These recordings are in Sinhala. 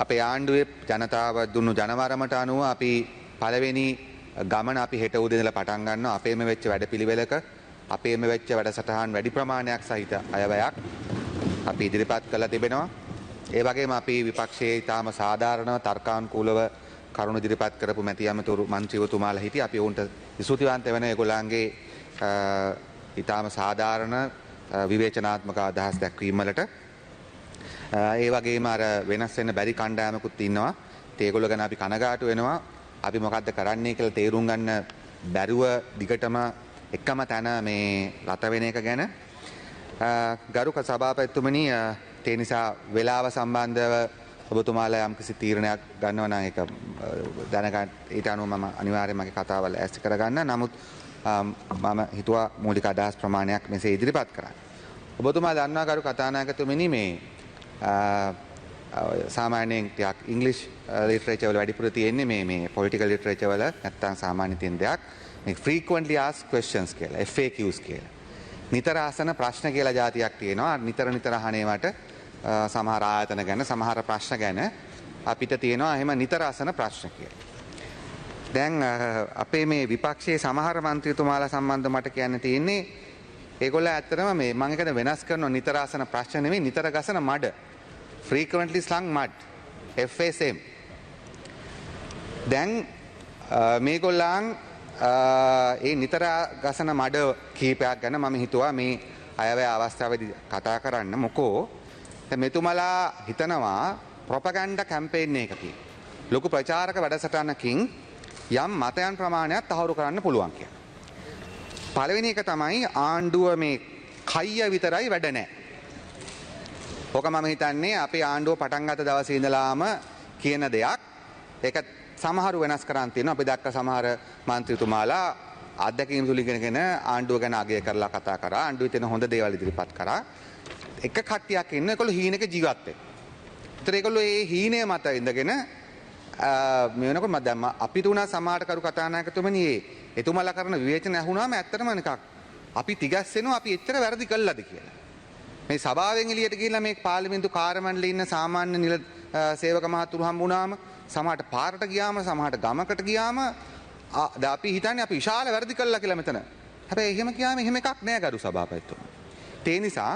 අපේ ආණ්ඩුවේ ජනතාව දුන්නු ජනවරමට අනුව අපි පළවෙනි ගමන අපි හෙට උදේ ඉඳලා පටන් ගන්නවා. අපේම වෙච්ච වැඩපිළිවෙලක අපේම වෙච්ච වැඩසටහන් වැඩි ප්‍රමාණයක් සහිත අයවැයක් අපි ඉදිරිපත් කළා තිබෙනවා. ඒ වගේම අපි විපක්ෂයේ ඊටාම සාධාරණව තර්කානුකූලව කරුණු ඉදිරිපත් කරපු මැති ඇමතුරු මන්ත්‍රීවතුමාලා හිටියා. අපි ඔවුන්ට ස්තුතිවන්ත වෙන ඒගොල්ලන්ගේ ඊටාම සාධාරණ විවේචනාත්මක අදහස් දැක්වීම වලට. ඒ වගේම අර වෙනස් වෙන්න බැරි කණ්ඩායමකුත් ඉන්නවා. ඒගොල්ලෝ ගැන අපි කනගාටු වෙනවා. අපි මොකද්ද කරන්නේ කියලා තේරුම් ගන්න බැරුව දිගටම එකම තැන මේ රට වෙන එක ගැන. ගරුක සභාපතිතුමනි, ඒ නිසා වේලාව සම්බන්ධව ඔබතුමාලා යම්කිසි තීරණයක් ගන්නවා නම් ඒක දැනගන්න. ඊට අනුව මම අනිවාර්යයෙන්ම මගේ කතාවල් ඈස්ට් කරගන්න. නමුත් මම හිතුවා මූලික අදහස් ප්‍රමාණයක් මෙසේ ඉදිරිපත් කරන්න. ඔබතුමා දන්නවා ගරු කතානායකතුමනි, මේ සාමාන්‍යයෙන් ටිකක් ඉංග්‍රීසි ලිටරේචර් වල වැඩිපුර තියෙන්නේ මේ පොලිටිකල් ලිටරේචර් වල නැත්තම් සාමාන්‍ය තියෙන දෙයක් මේ frequently asked questions කියලා FAQs කියලා. නිතර අසන ප්‍රශ්න කියලා જાතියක් තියෙනවා. නිතර අහන ඒවාට සමහර ආයතන ගැන සමහර ප්‍රශ්න ගැන අපිට තියෙනවා එහෙම නිතර අසන ප්‍රශ්න කියලා. දැන් අපේ මේ විපක්ෂයේ සමහර മന്ത്രിතුමාලා සම්බන්ධව මට කියන්න තියෙන්නේ ඒගොල්ලෝ ඇත්තටම මේ මම එකද වෙනස් කරනවා. නිතර අසන ප්‍රශ්න නෙමෙයි නිතර ගසන මඩ. frequently slung mud FSM. දැන් මේගොල්ලන් ඒ නිතර ගසන මඩ කීපයක් ගැන මම හිතුවා මේ අයවැය අවස්ථාවේදී කතා කරන්න. මොකෝ දැන් මෙතුමලා හිතනවා ප්‍රොපගන්ඩා කැම්පේන් එකකින් ලොකු ප්‍රචාරක වැඩසටහනකින් යම් මතයන් ප්‍රමාණයක් තහවුරු කරන්න පුළුවන් කියලා. පළවෙනි එක තමයි ආණ්ඩුව මේ කයිය විතරයි වැඩ නැහැ. ඕක මම හිතන්නේ අපේ ආණ්ඩුව පටන් ගත්ත දවසේ ඉඳලාම කියන දෙයක්. ඒක සමහරු වෙනස් කරන් තියෙනවා. අපි දැක්ක සමහර മന്ത്രിතුමාලා අධ්‍යක්ෂකතුමා තුලිගෙන ආණ්ඩුව ගැන අගය කරලා කතා කරා. ආණ්ඩුවේ තියෙන හොඳ දේවල් ඉදිරිපත් කරා. එක කට්ටියක් ඉන්න ඒගොල්ලෝ හීනෙක ජීවත් වෙනවා. ඒතර ඒගොල්ලෝ ඒ හීනය මත ඉඳගෙන මේ වෙනකොට මම දැන් අපි තුනා සමාජ කරු කතානායකතුමනි එතුමාලා කරන විවේචන ඇහුණාම ඇත්තටම නිකක් අපි තිගස්සෙනවා අපි එච්චර වැරදි කළාද කියලා. මේ සභාවෙන් එළියට ගිහිල්ලා මේ පාර්ලිමේන්තු කාර්ය මණ්ඩලයේ ඉන්න සාමාන්‍ය නිල සේවක මහතුරු හම්බුනාම සමහරට පාරට ගියාම සමහරට ගමකට ගියාම දැන් අපි හිතන්නේ අපි විශාල වැරදි කළා කියලා මෙතන. හැබැයි එහෙම කියාම එහෙම එකක් නෑ ගරු සභාපතිතුමා. ඒ නිසා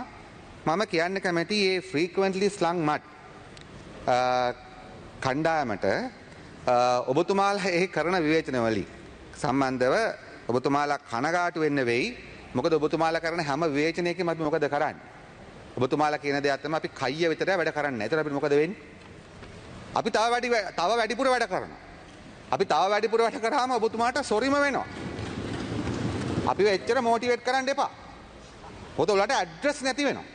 මම කියන්න කැමති මේ frequently slung mud කණ්ඩායමට ඔබතුමාලා ඒ කරන විවේචන වලින් සම්බන්ධව ඔබතුමාලා කනගාටු වෙන්න වෙයි. මොකද ඔබතුමාලා කරන හැම විවේචනයකම අපි මොකද කරන්නේ? ඔබතුමාලා කියන දේ අතම අපි කයිය විතරයි වැඩ කරන්නේ නැහැ. ඒතර අපිට මොකද වෙන්නේ? අපි තව වැඩිපුර වැඩ කරනවා. අපි තව වැඩිපුර වැඩ කරාම ඔබතුමාට සොරිම වෙනවා. අපිව එච්චර මොටිවේට් කරන්න එපා. මොකද ඔයාලට ඇඩ්‍රස් නැති වෙනවා.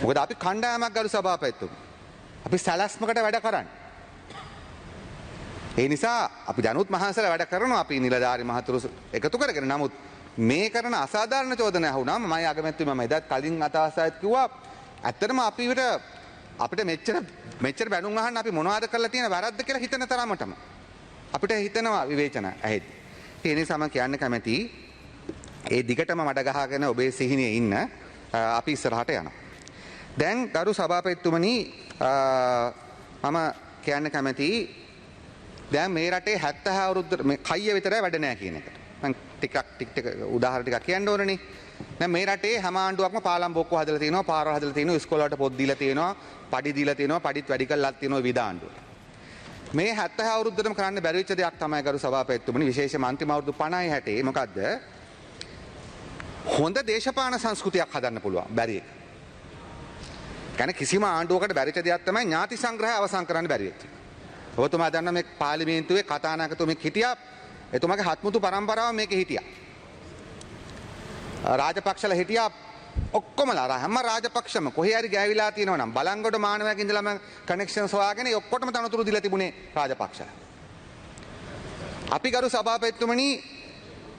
මොකද අපි කණ්ඩායමක් ගරු සභාපතිතුමා. අපි සැලැස්මකට වැඩ කරන්නේ. ඒ නිසා අපි දැනුත් මහන්සියලා වැඩ කරනවා. අපි නිලධාරි මහතුරු එකතු කරගෙන. නමුත් මේ කරන අසාධාරණ චෝදන ඇහුණාම මම අගමැතිතුමා මම එදත් කලින් අතවසායත් කිව්වා ඇත්තටම අපිට මෙච්චර බැනුම් අහන්න අපි මොනවද කරලා තියෙන වැරද්ද කියලා හිතන තරමටම අපිට හිතෙනවා විවේචන ඇහෙද්දි. ඒ නිසා මම කියන්න කැමති ඒ දිගටම මඩ ගහගෙන ඔබේ සිහිනේ ඉන්න අපි ඉස්සරහට යනවා. දැන් ගරු සභාපතිතුමනි මම කියන්න කැමති දැන් මේ රටේ 70 අවුරුද්ද මේ කයිය විතරයි වැඩ නැහැ කියන එකට. මම ටික උදාහරණ ටිකක් කියන්න ඕනනේ. දැන් මේ රටේ හැම ආණ්ඩුවක්ම පාලම් බොක්කු හදලා තියෙනවා, පාරවල් හදලා තියෙනවා, ඉස්කෝල වලට පොත් දීලා තියෙනවා, පඩි දීලා තියෙනවා, පඩිත් වැඩි කරලා තියෙනවා විවිධ ආණ්ඩුවල. මේ 70 අවුරුද්දටම කරන්න බැරි වෙච්ච දෙයක් තමයි ගරු සභාපතිතුමනි විශේෂයෙන්ම අන්තිම අවුරුදු 50 60 මොකද්ද? හොඳ දේශපාලන සංස්කෘතියක් හදන්න පුළුවන් බැරි එක. කියන්නේ කිසිම ආණ්ඩුවකට බැරිච්ච දෙයක් තමයි ඥාති සංග්‍රහය අවසන් කරන්න බැරි වෙච්ච. ඔබතුමා දන්නා මේ පාර්ලිමේන්තුවේ කතානායකතුමෙක් හිටියා. එතුමාගේ හත්මුතු පරම්පරාව මේකේ හිටියා. රාජපක්ෂලා හිටියා ඔක්කොමලා හැම රාජපක්ෂම කොහේ හරි ගෑවිලා තියෙනවා නම් බලංගොඩ මානවයාගේ ඉඳලාම කනෙක්ෂන්ස් හොයාගෙන ඔක්කොටම තනතුරු දීලා තිබුණේ රාජපක්ෂලා. අපි ගරු සභාපතිතුමනි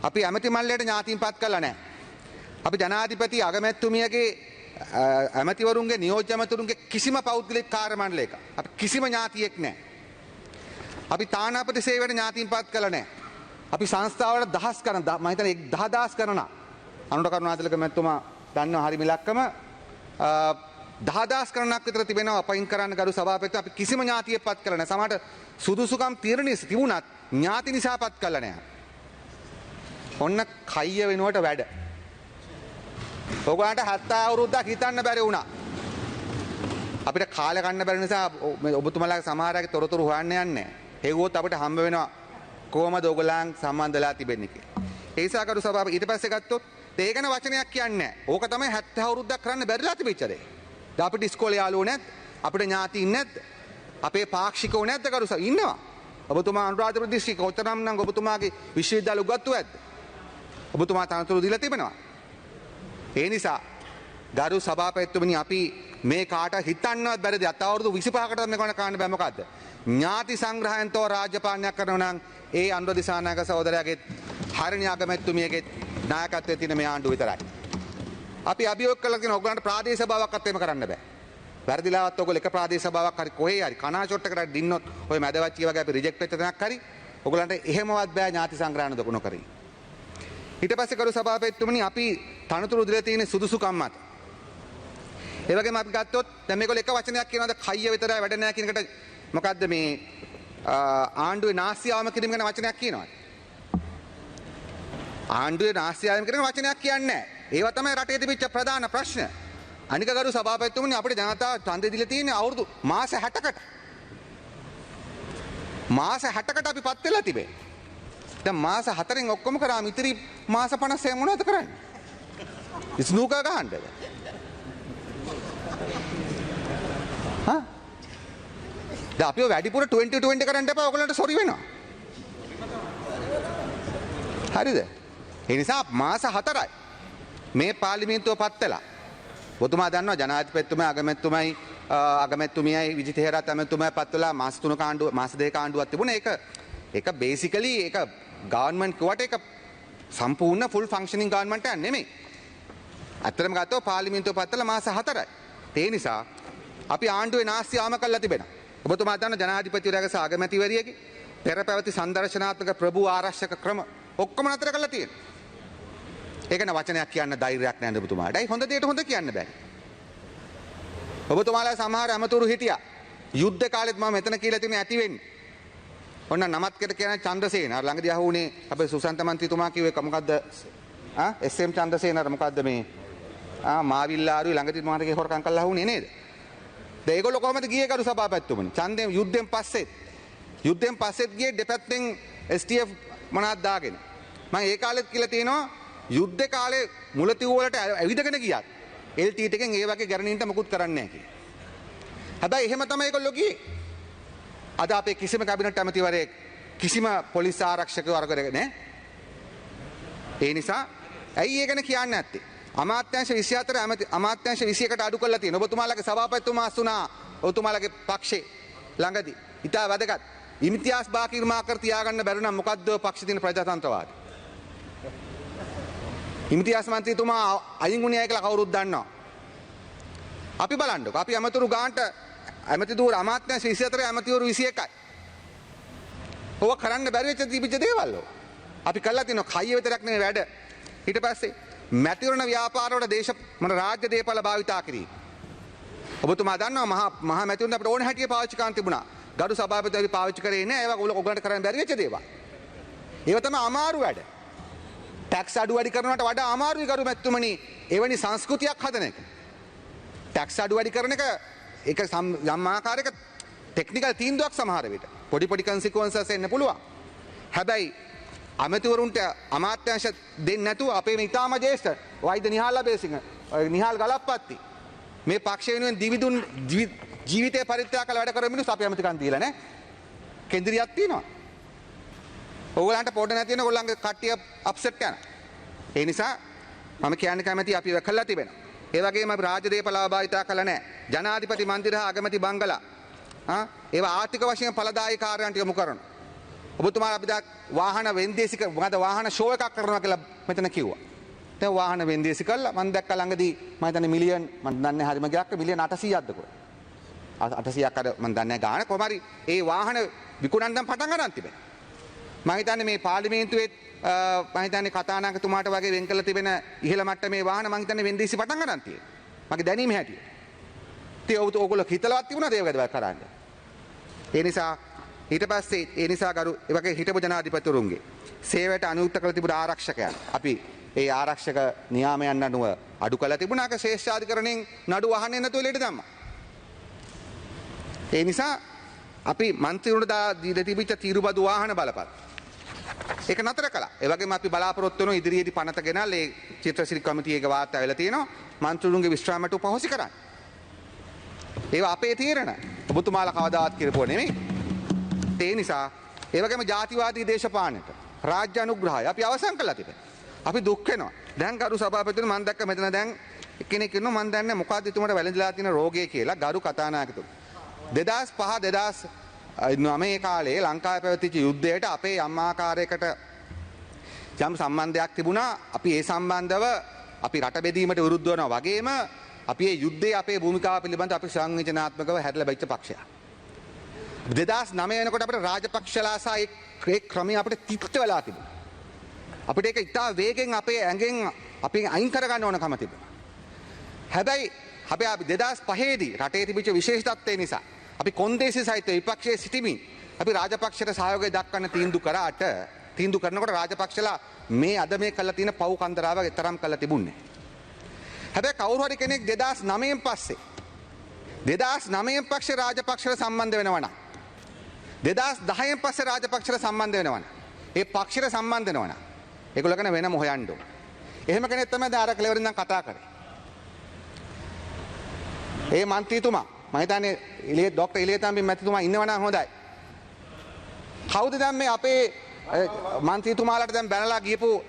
අපි ඇමති මණ්ඩලයට ඥාතීන්පත් කළා නැහැ. අපි ජනාධිපති අගමැතිතුමියගේ ඇමතිවරුන්ගේ නියෝජ්‍ය ඇමතිවරුන්ගේ කිසිම පෞද්ගලික කාර්ය මණ්ඩලයක අපි කිසිම ඥාතියෙක් නැහැ. අපි තානාපති සේවයට ඥාතීන්පත් කළා නැහැ. අපි සංස්ථාවල දහස් කරන මම හිතන්නේ 10000 කරන අනුර කරුණාතිලක මැතිතුමා දන්නවා හරි මිලක්කම දහදහස් ගණනක් විතර තිබෙනවා අපයින් කරන්න ගරු සභාපතිතුමා. අපි කිසිම ඥාතියෙක් පත් කළා නැහැ. සමහරට සුදුසුකම් තීරණය තිබුණත් ඥාති නිසා පත් කළා නැහැ. ඔන්න කයිය වෙනුවට වැඩ. ඔයගොල්ලන්ට 70 අවුරුද්දක් හිතන්න බැරි වුණා. අපිට කාලය ගන්න බැරි නිසා ඔබතුමාලාගේ සමහරගේ තොරතුරු හොයන්න යන්නේ. හෙව්වොත් අපිට හම්බ වෙනවා කොහමද ඔයගොල්ලන් සම්බන්ධලා තිබෙන්නේ කියලා. ඒ නිසා කරු සභාව ඊට පස්සේ ගත්තොත් ඒ ගැන වචනයක් කියන්නේ නැහැ. ඕක තමයි 70 අවුරුද්දක් කරන්න බැරිලා තිබිච්ච දේ. දැන් අපිට ඉස්කෝලේ යාළුවෝ නැද්ද? අපිට ඥාතීන් නැද්ද? අපේ පාක්ෂිකෝ නැද්ද කරු සභාව? ඉන්නවා. ඔබතුමා අනුරාධපුර දිස්ත්‍රික්ක කොතරම් නම් ඔබතුමාගේ විශ්වවිද්‍යාල උගත්තු ඇද්ද? ඔබතුමා තනතුරු දීලා තිබෙනවා. ඒ නිසා ගරු සභාපතිතුමනි අපි මේ කාට හිතන්නවත් බැරිද? අත අවුරුදු 25කට මේ කොන කාන්න බෑ මොකද්ද? ඥාති සංග්‍රහයෙන්තෝ රාජ්‍ය පාලනයක් කරනවා නම් ඒ අනුර දිසානායක සහෝදරයාගේ හරිණි අගමැතිතුමියගේ නායකත්වයේ තියෙන මේ ආණ්ඩුව විතරයි. අපි අභියෝග කළා කියන ඔයගලන්ට ප්‍රාදේශීය සභාවක්වත් එහෙම කරන්න බෑ. වැරදිලාවත් ඔයගොල්ලෝ එක ප්‍රාදේශීය සභාවක් හරි කොහේ හරි කනාෂොට් එකකට දින්නොත් ඔය මැදවච්චිය වගේ අපි රිජෙක්ට් වෙච්ච තැනක් හරි ඔයගලන්ට එහෙමවත් බෑ ඥාති සංග්‍රහණ දකුණු කරේ. ඊට පස්සේ කරු සභාපතිතුමනි අපි තනතුරු දීලා තියෙන සුදුසුකම් මත. ඒ වගේම අපි ගත්තොත් දැන් මේගොල්ලෝ එක වචනයක් කියනවාද කයිය විතරයි වැඩ නැහැ කියන එකට මොකද්ද මේ ආණ්ඩුවේ නාස්තියාවම කිරීම ගැන වචනයක් කියනවා. ආණ්ඩුවේ නාස්තියාවම කිරීම වචනයක් කියන්නේ නැහැ. ඒවා තමයි රටේ තිබිච්ච ප්‍රධාන ප්‍රශ්න. අනික කරු සභාපතිතුමනි අපිට ජනතාව ඡන්දෙ දීලා තියෙන්නේ අවුරුදු මාස 60කට. මාස 60කට අපි පත් වෙලා තිබේ. දැන් මාස 4න් ඔක්කොම කරාම ඉතිරි මාස 56 මොනවද කරන්නේ? ස්නූකර් ගහන්නද? හා? දැන් අපි වැඩිපුර 2020 කරන්න එපා ඔයගලන්ට සොරි වෙනවා. හරිද? ඒ නිසා මාස 4යි මේ පාර්ලිමේන්තුව පත් වෙලා. ඔබතුමා දන්නවා ජනාධිපතිතුමා අගමැතිතුමියයි විජිතේහරත් ඇමතිතුමා පත් වෙලා මාස 3ක ආණ්ඩුව මාස 2ක ආණ්ඩුවක් තිබුණා. ඒක බේසිකලි ඒක ගවර්න්මන්ට් කිව්වට ඒක සම්පූර්ණ ෆුල් ෆන්ක්ෂනින් ගවර්න්මන්ට් එකක් නෙමෙයි. අත්‍තරම ගත්තොත් පාර්ලිමේන්තුව පත් වෙලා මාස 4යි. ඒ නිසා අපි ආණ්ඩුවේ නාස්තියාම කළා තිබෙනවා. ඔබතුමා දන්න ජනාධිපතිවරයාගේ සහ අගමැතිවරියගේ පෙර පැවති සංදර්ශනාත්මක ප්‍රභූ ආරක්ෂක ක්‍රම ඔක්කොම නතර කරලා තියෙනවා. ඒක න වචනයක් කියන්න ධෛර්යයක් නැහැ ඔබතුමාට. ඒ හොඳ දෙයට හොඳ කියන්න බෑ. ඔබතුමාලා සමහර අමතුරු හිටියා. යුද්ධ කාලෙත් මම මෙතන කියලා තියෙන ඇති වෙන්නේ. ඔන්න නමත් කෙට කියන චන්ද්‍රසේන අර ළඟදී අහුනේ අපේ සුසන්ත මන්ත්‍රීතුමා කිව්වේ මොකද්ද? එස්.එම්. චන්ද්‍රසේන අර මොකද්ද මේ මාවිල්ලාරුයි ළඟදී මාතගේ හොරකම් කළා අහුනේ නේද? දැන් ඒගොල්ලෝ කොහමද ගියේ කරු සභාපතිතුමනි? ඡන්දයෙන් යුද්ධයෙන් පස්සෙත් ගියේ දෙපැත්තෙන් STF මොනවද දාගෙන. මම ඒ කාලෙත් කියලා තියෙනවා යුද්ධ කාලේ මුලතිව් වලට ඇවිදගෙන ගියත් LTT එකෙන් ඒ වගේ ගැරණීන්ට මුකුත් කරන්නේ නැහැ කියලා. හැබැයි එහෙම තමයි ඒගොල්ලෝ ගියේ. අද අපේ කිසිම කැබිනට් ඇමතිවරයෙක් කිසිම පොලිස් ආරක්ෂකව අරගෙන නැහැ. ඒ නිසා ඇයි ඒ ගැන කියන්නේ නැත්තේ? අමාත්‍යාංශ 24 අමාත්‍යාංශ 21කට අඩු කරලා තියෙනවා. ඔබතුමාලගේ සභාපතිතුමා අසුනා ඔබතුමාලගේ පක්ෂේ ළඟදී. ඊට වැදගත්. ඉම්තියාස් බාකිර් මාකර් තියාගන්න බැරි නම් මොකද්ද පක්ෂ තියෙන ප්‍රජාතන්ත්‍රවාදී? ඉම්තියාස් මන්ත්‍රීතුමා අයින් වුණේ කියලා කවුරුත් දන්නවා. අපි බලන්නකො. අපි අමතුරු ගාන්ට ඇමති දූර අමාත්‍යාංශ 24 ඇමතිවරු 21යි. ඕක කරන්න බැරි වෙච්ච තිබිච්ච දේවල් ඕක. අපි කළා තියෙනවා කයිය විතරක් නෙවෙයි වැඩ. ඊට පස්සේ මැතිවරණ ව්‍යාපාරවල රාජ්‍ය දේපල භාවිතා කිරීම. ඔබතුමා දන්නවා මහා මැතිවරණ අපිට ඕන හැටියට පාවිච්චි කරන්න තිබුණා. ගරු සභාපතිවරු පාවිච්චි කරේ නැහැ. ඒවා ඔයගොල්ලන්ට කරන්න බැරි වෙච්ච දේවල්. ඒවා තමයි අමාරු වැඩ. ටැක්ස් අඩු වැඩි කරනවට වඩා අමාරුයි ගරු මැතිතුමනි එවැනි සංස්කෘතියක් හදන එක. ටැක්ස් අඩු වැඩි කරන එක ඒක යම් ආකාරයක ටෙක්නිකල් තීන්දුවක් සමහර විට. පොඩි කන්සික්වන්සස් එන්න පුළුවන්. හැබැයි අමතිවරුන්ට අමාත්‍යාංශ දෙන්නේ නැතුව අපේ මේ ඉතාම ජේෂ්ඨ වෛද්‍ය නිහාල් අබේසිංහ නිහාල් ගලප්පත්ති මේ පක්ෂ වෙනුවෙන් දිවිදුන් ජීවිතේ පරිත්‍යාග කළ වැඩ කරන මිනිස්සු අපි අමතිකම් දීලා නැහැ. කේන්ද්‍රියක් තියෙනවා. ඕගලන්ට පොඩ නැති වෙන ඕගොල්ලන්ගේ කට්ටිය අප්සෙට් යනවා. ඒ නිසා මම කියන්න කැමති අපි කළා තිබෙනවා. ඒ වගේම අපි රාජ්‍ය දේපල භාවිතා කළා නැහැ. ජනාධිපති මන්දිර හා අගමැති බංගලා ඒවා ආර්ථික වශයෙන් ඵලදායී කාර්යයන්ට යොමු කරනවා. ඔබතුමාලා අපි වාහන වෙන්දේසික මොකද වාහන ෂෝ එකක් කරනවා කියලා මෙතන කිව්වා. දැන් වාහන වෙන්දේසි කළා මම දැක්ක ළඟදී මම හිතන්නේ මිලියන් මම දන්නේ හරිම ගාක් මිලියන් 800ක්ද කොහෙද 800ක් අර මම දන්නේ ගාන කොහමද ඒ වාහන විකුණන්න පටන් ගන්න තිබෙනවා. මම හිතන්නේ මේ පාර්ලිමේන්තුවේ මම හිතන්නේ කතානායකතුමාට වගේ වෙන් කළ තිබෙන ඉහළ මට්ටමේ වාහන මම හිතන්නේ වෙන්දේසි පටන් ගන්න තියෙනවා. මගේ දැනීම හැටියට. ඉතින් ඕගොල්ලෝ හිතලවත් තිබුණාද ඒ වගේ කරන්න? ඒ නිසා ඊට පස්සේ ඒ නිසා ගරු ඒ වගේ හිටපු ජනාධිපතිවරුන්ගේ සේවයට අනුයුක්ත කළ තිබුණ ආරක්ෂකයන් අපි ඒ ආරක්ෂක නියාමයන් අනුව අඩු කළ තිබුණාක ශ්‍රේෂ්ඨාධිකරණයෙන් නඩු අහන්නේ නැතුව එළියට දැම්මා. ඒ නිසා අපි මන්ත්‍රීවරුන්ට දීලා තිබිච්ච තීරුබදු වාහන බලපත් ඒක නතර කළා. ඒ වගේම අපි බලාපොරොත්තු වෙනවා ඉදිරියේදී පනත ගෙනල් ඒ චිත්‍රසිරි කමිටියේක වාර්තා වෙලා තියෙනවා මන්ත්‍රීවරුන්ගේ විශ්‍රාමයට උපහොසි කරන්න. ඒවා අපේ තීරණ. ඔබතුමාලා කවදාවත් කිරපුවා නෙමෙයි. ඒ නිසා ඒ වගේම ජාතිවාදී දේශපාලනයට රාජ්‍ය අනුග්‍රහය අපි අවසන් කළා තිබෙනවා. අපි දුක් වෙනවා. දැන් ගරු සභාපතිතුමනි මම දැක්ක මෙතන දැන් කෙනෙක් ඉන්නවා මම දන්නේ මොකක්ද එතුමාට වැළඳලා තියෙන රෝගය කියලා ගරු කතානායකතුමා. 2005 කාලේ ලංකාවේ පැවතිච්ච යුද්ධයට අපේ යම් ආකාරයකට යම් සම්බන්ධයක් තිබුණා. අපි ඒ සම්බන්ධව අපි රට බෙදීමට විරුද්ධ වෙනවා වගේම අපි මේ යුද්ධයේ අපේ භූමිකාව පිළිබඳව අපි සංවිධානාත්මකව හැදලා බැච්ච පක්ෂයක්. 2009 වෙනකොට අපිට රාජපක්ෂලා සහ ඒ ක්‍රමය අපිට තිත්ත වෙලා තිබුණා. අපිට ඒක ඉතා වේගෙන් අපේ ඇඟෙන් අපි අයින් කරගන්න ඕනකම තිබුණා. හැබැයි අපි 2005 දී රටේ තිබිච්ච විශේෂ තත්ත්වය නිසා අපි කොන්දේසි සහිත විපක්ෂයේ සිටිමින් අපි රාජපක්ෂයට සහයෝගය දක්වන්න තීන්දුව කරනකොට රාජපක්ෂලා මේ අද මේ කළා තියෙන පව් කන්දරාව තරම් කළා තිබුණේ. හැබැයි කවුරු හරි කෙනෙක් 2009න් පස්සේ රාජපක්ෂට සම්බන්ධ වෙනවා නම් 2010න් පස්සේ රාජපක්ෂට සම්බන්ධ වෙනවා නම් ඒ පක්ෂයට සම්බන්ධ වෙනවා නම් ඒගොල්ලෝ ගැන වෙනම හොයන්න ඕන. එහෙම කෙනෙක් තමයි දැන් අර කෙලවරින් දැන් කතා කරේ. ඒ මන්ත්‍රීතුමා මම හිතන්නේ ડોક્ટર ඉලියතම්බි මැතිතුමා ඉන්නව නම් හොඳයි. කවුද දැන් මේ අපේ මන්ත්‍රීතුමාලාට දැන් බැනලා ගියපු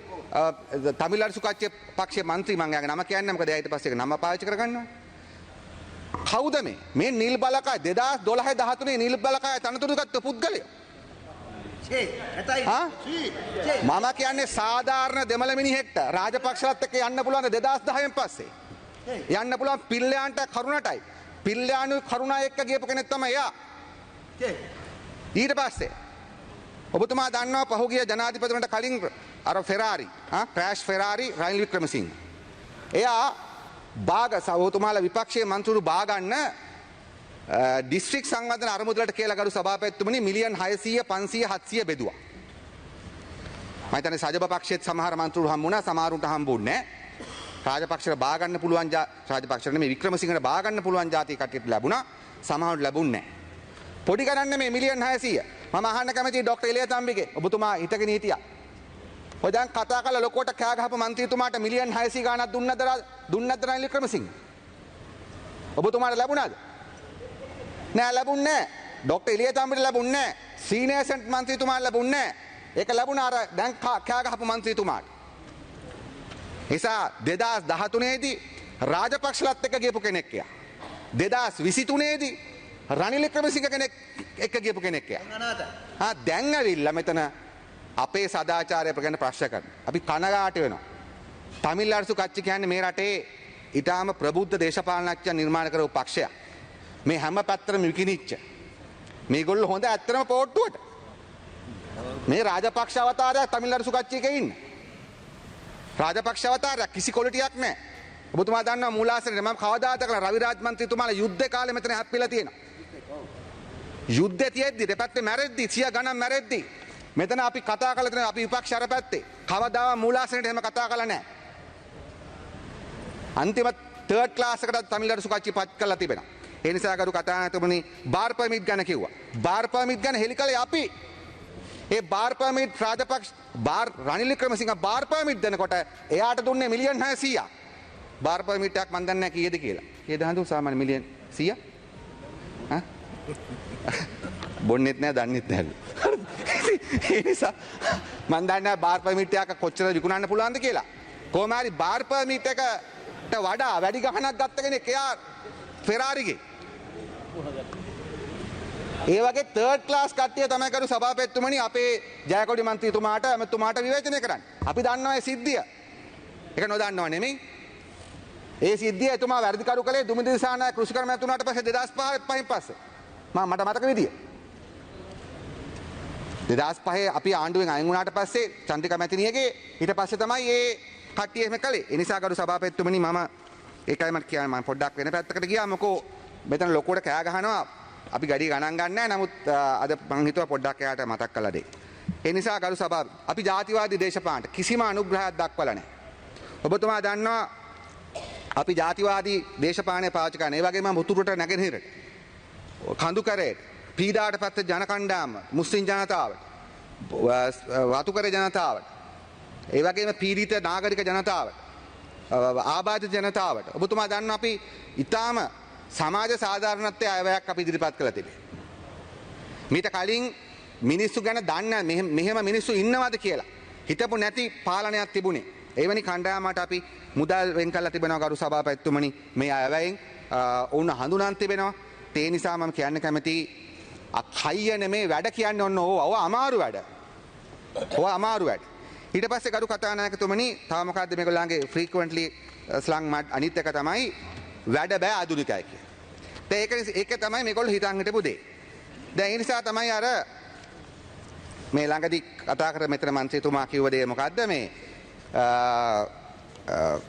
තමිල්නාඩු සුකච්ඡේ පක්ෂයේ මන්ත්‍රී මම යාගේ නම කියන්නේ මොකද එයා ඊට පස්සේ නම පාවිච්චි කරගන්නවා. කවුද මේ නිල් බලකාය 2012 13 නිල් බලකාය තනතුරු ගත්ත පුද්ගලයා? මම කියන්නේ සාධාරණ දෙමළ මිනිහෙක්ට රාජපක්ෂලත් එක්ක යන්න පුළුවන් 2010න් පස්සේ. යන්න පුළුවන් පිල්ලයන්ට කරුණටයි. පිල්ලයානු කරුණා එක්ක ගියපු කෙනෙක් තමයි එයා. ඊට පස්සේ ඔබතුමා දන්නවා පහුගිය ජනාධිපතිවරණට කලින් අර Ferrari crash Ferrari Ranil Wickremesinghe. එයා ඔබතුමාලා විපක්ෂයේ මන්ත්‍රීවරු බාගන්න දිස්ත්‍රික් සංවර්ධන අරමුදලට කියලා ගරු සභාපතිතුමනි මිලියන් 600 500 700 බෙදුවා. මම හිතන්නේ සජබ පක්ෂයේත් සමහර මන්ත්‍රීවරු හම්බුණා සමහරුන්ට හම්බුන්නේ නැහැ. රාජපක්ෂට බාගන්න පුළුවන් රාජපක්ෂට නෙමෙයි වික්‍රමසිංහට බාගන්න පුළුවන් ಜಾති කට්ටියට ලැබුණා සමහරට ලැබුණේ නැහැ. පොඩි කරන්නේ මේ මිලියන් 600. මම අහන්න කැමතියි ડોક્ટર ඉලියතම්බිගේ ඔබතුමා හිටගෙන හිටියා. ඔය දැන් කතා කරලා ලොකෝට කෑ ගහපු මන්ත්‍රීතුමාට මිලියන් 600 ගාණක් දුන්නද රනිල් වික්‍රමසිංහ? ඔබතුමාට ලැබුණාද? නෑ ලැබුණේ නෑ. ડોક્ટર ඉලියතම්බිට ලැබුණේ නෑ. සීනියර් සෙන්ට් මන්ත්‍රීතුමාට ලැබුණේ නෑ. ඒක ලැබුණා අර දැන් කෑ ගහපු මන්ත්‍රීතුමාට. නිසා 2013 දී රාජපක්ෂලත් එක්ක ගියපු කෙනෙක් එයා. 2023 දී රනිල් වික්‍රමසිංහ කෙනෙක් එක්ක ගියපු කෙනෙක් එයා. දැන් ඇවිල්ලා මෙතන අපේ සදාචාරය ගැන ප්‍රශ්න කරනවා. අපි කනගාටු වෙනවා. තමිල්නාඩු සුකච්ඡි කියන්නේ මේ රටේ ඊටාම ප්‍රබුද්ධ දේශපාලනඥයන් නිර්මාණය කරපු පක්ෂයක්. මේ හැම පැත්තටම විකිනිච්ච. මේගොල්ලෝ හොඳ ඇත්තම පොට්ටුවට. මේ රාජපක්ෂ අවතාරයක් තමිල්නාඩු සුකච්ඡියක ඉන්න. රාජපක්ෂ අවතාරයක් කිසි ක්වොලිටියක් නැහැ. ඔබතුමා දන්නවා මූලාසනේ මම කවදාද කියලා රවිරාජ් මන්ත්‍රීතුමාලා යුද්ධ කාලේ මෙතන හැප්පිලා තියෙනවා. යුද්ධය තියෙද්දි දෙපැත්තේ මැරෙද්දි 100 ගණන් මැරෙද්දි මෙතන අපි කතා කරලා තියෙනවා අපි විපක්ෂ අර පැත්තේ. කවදාවත් මූලාසනේට එහෙම කතා කරලා නැහැ. අන්තිම 3rd ක්ලාස් එකට තමිල්නාඩු සුකච්ඡි පත් කරලා තිබෙනවා. ඒ නිසා කරු කතා නැතුමනි බාර් පර්මිට් ගැන කිව්වා. බාර් පර්මිට් ගැන හෙලිකලේ අපි ඒ bar permit Rajapaksa Ranil Wickremesinghe bar permit දෙනකොට එයාට දුන්නේ මිලියන් 600ක්. බාර් පර්මිට් එකක් මන් දන්නේ නැහැ කීයද කියලා. කීයද හඳු සාමාන්‍ය මිලියන් 100? බොන්නෙත් නැහැ දන්නෙත් නැහැ. ඒ නිසා මන් දන්නේ නැහැ බාර් පර්මිට් එකක් කොච්චර විකුණන්න පුළුවන්ද කියලා. කොහොම හරි බාර් පර්මිට් එකට වඩා වැඩි ගහනක් ගත්ත කෙනෙක් එයා ෆෙරාරිගේ. ඒ වගේ 3rd ක්ලාස් කට්ටිය තමයි කරු සභාපතිතුමනි අපේ ජයකොඩි මන්ත්‍රීතුමාට එමෙතුමාට විවේචනය කරන්නේ. අපි දන්නවා ඒ සිද්ධිය. ඒක නොදන්නව නෙමෙයි. ඒ සිද්ධිය එතුමා වැඩිකරු කළේ දුමින්ද දිසානායක කෘෂිකර්ම මැතිතුමාට පස්සේ 2005 පස්සේ. මට මතක විදිය. 2005 අපි ආණ්ඩුවෙන් අයින් වුණාට පස්සේ චන්ද්‍රිකා මැතිණියගේ ඊට පස්සේ තමයි මේ කට්ටිය එහෙම කළේ. ඒ නිසා කරු සභාපතිතුමනි මම ඒකයි මට කියන්නේ මම පොඩ්ඩක් වෙන පැත්තකට ගියා මොකෝ මෙතන ලොකුවට කෑ ගහනවා අපි ගඩිය ගණන් ගන්න නැහැ. නමුත් අද මං හිතුවා පොඩ්ඩක් එයාට මතක් කරලා දෙන්න. ඒ නිසා ගරු සභාව අපි ජාතිවාදී දේශපාලනට කිසිම අනුග්‍රහයක් දක්වලා නැහැ. ඔබතුමා දන්නවා අපි ජාතිවාදී දේශපාලනය පාවිච්චි කරන. ඒ වගේම මුතුරට නැගෙනහිරට කඳුකරේට පීඩාවට පත් ජන කණ්ඩායම මුස්ලිම් ජනතාවට වතුකර ජනතාවට ඒ වගේම පීඩිත නාගරික ජනතාවට ආබාධිත ජනතාවට ඔබතුමා දන්නවා අපි ඊටාම සමාජ සාධාරණත්වයේ අයවැයක් අපි ඉදිරිපත් කළා තිබේ. මීට කලින් මිනිස්සු ගැන දන්න මෙහෙම මිනිස්සු ඉන්නවද කියලා හිතපු නැති පාලනයක් තිබුණේ. එවැනි කණ්ඩායමකට අපි මුදල් වෙන් කරලා තිබෙනවා ගරු සභාපතිතුමනි මේ අයවැයෙන් ඔවුන් හඳුනන් තිබෙනවා. ඒ නිසා මම කියන්න කැමතියි අක්හයිය නෙමේ වැඩ කියන්නේ ඔන්න ඕව අමාරු වැඩ. ඕව අමාරු වැඩ. ඊට පස්සේ ගරු කතානායකතුමනි තව මොකද්ද මේගොල්ලන්ගේ ෆ්‍රීකවෙන්ට්ලි ස්ලං මඩ් අනිත් එක තමයි වැඩ බෑ ආදුනිකයි කිය. දැන් ඒක තමයි මේගොල්ලෝ හිතන් හිටපු දේ. දැන් ඒ නිසා තමයි අර මේ ළඟදී කතා කර මෙතන මන්ත්‍රීතුමා කිව්ව දේ මොකද්ද මේ